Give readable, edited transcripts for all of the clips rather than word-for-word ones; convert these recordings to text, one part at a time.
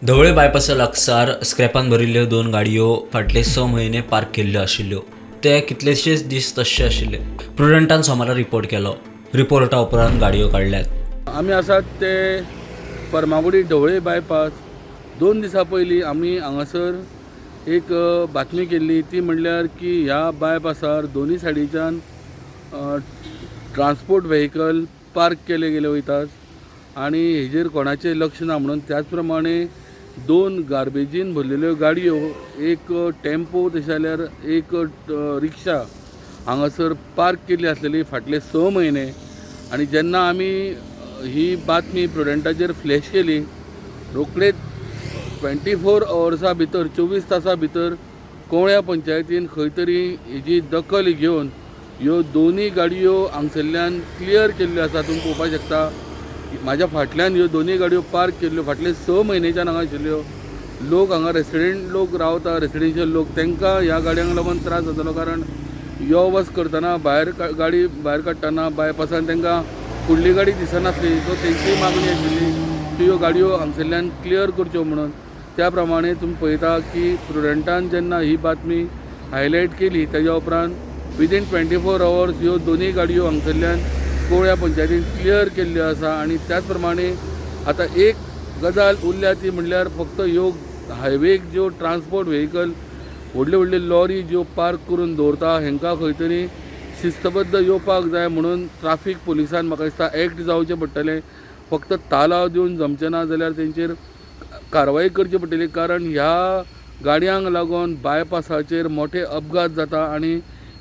धवळे बायपासा लागसार स्क्रॅपान भरिल्ल्यो 2 गाडयो फाटले 6 म्हयने पार्क केल्ल्यो आशिल्ल्यो. ते कितलेशेच दीस तशे आशिल्ले. प्रुडंटान सोमारा रिपोर्ट केलो. रिपोर्टा उपरांत गाडयो काडल्यात. आमी आसात ते परमागुडी ढवळे बायपास. 2 दिसां पयलीं आमी हांगासर एक बातमी केल्ली, ती म्हणल्यार की ह्या बायपासार दोनी सायडीच्यान ट्रान्सपोर्ट व्हेहिकल पार्क केले गेले वयतात आनी हेजेर कोणाचें लक्ष ना म्हणून. त्याच प्रमाणे 2 गार्बेजीन भरलेल्यो गाडयो, एक टेम्पो तशें जाल्यार एक रिक्षा हांगासर पार्क केल्ली आसलेली फाटले 6 म्हयने. आनी जेन्ना आमी ही बातमी प्रुडंटाचेर फ्लॅश केली, रोखडेच 24 अवर्सा भितर 24 तासां भितर कोवळ्या पंचायतीन खंय तरी हेजी दखल घेवन ह्यो दोनूय गाडयो हांगसरल्यान क्लियर केल्ल्यो आसा. तुमी पळोवपाक शकता म्हाज्या फाटल्यान ह्यो दोनूय गाडयो पार्क केल्ल्यो फाटले 6 म्हयनेच्यान हांगा आशिल्ल्यो. लोक हांगा रेसिडेंट लोक रावता, रेसिडेन्शियल लोक, तांकां ह्या गाडयांक लागून त्रास जातालो. कारण यो वच करतना गाडी भायर काडटना बायपासान तांकां फुडली गाडी दिसनासली. सो तेंची मागणी आशिल्ली की ह्यो गाडयो हांगसरल्यान क्लियर करच्यो म्हणून. त्या प्रमाणे तुमी पळयता की प्रुडंटान जेन्ना ही बातमी हायलायट केली, तेज्या उपरांत विदीन 24 अवर्स ह्यो दोनूय गाडयो हांगसरल्यान कोवळ्या पंचायतीन क्लियर केल्ल्यो आसा. आनी त्याच प्रमाणे आतां एक गजाल उरल्या ती म्हणल्यार फक्त ह्यो हायवेक ज्यो ट्रान्सपोर्ट व्हेहिकल व्हडल्यो व्हडल्यो लॉरी ज्यो पार्क करून दवरता, हांकां खंय तरी शिस्तबद्द येवपाक जाय म्हणून ट्राफीक पुलिसान म्हाका दिसता एक्ट जावचें पडटलें. फक्त तालाव दिवन जमचें ना जाल्यार तेंचेर कारवाय करची पडटली. कारण ह्या गाडयांक लागून बायपासाचेर मोठे अपघात जाता आनी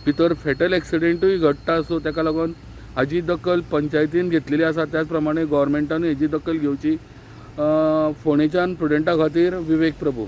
भितर फॅटल एक्सिडेंटूय घडटा. सो ताका लागून हाजी दखल पंचायतीन घेतलेली आसा. त्याच प्रमाणे गव्हर्मेंटानूय हेजी दखल घेवची. फोंडेच्यान प्रुडंटा खातीर विवेक प्रभू.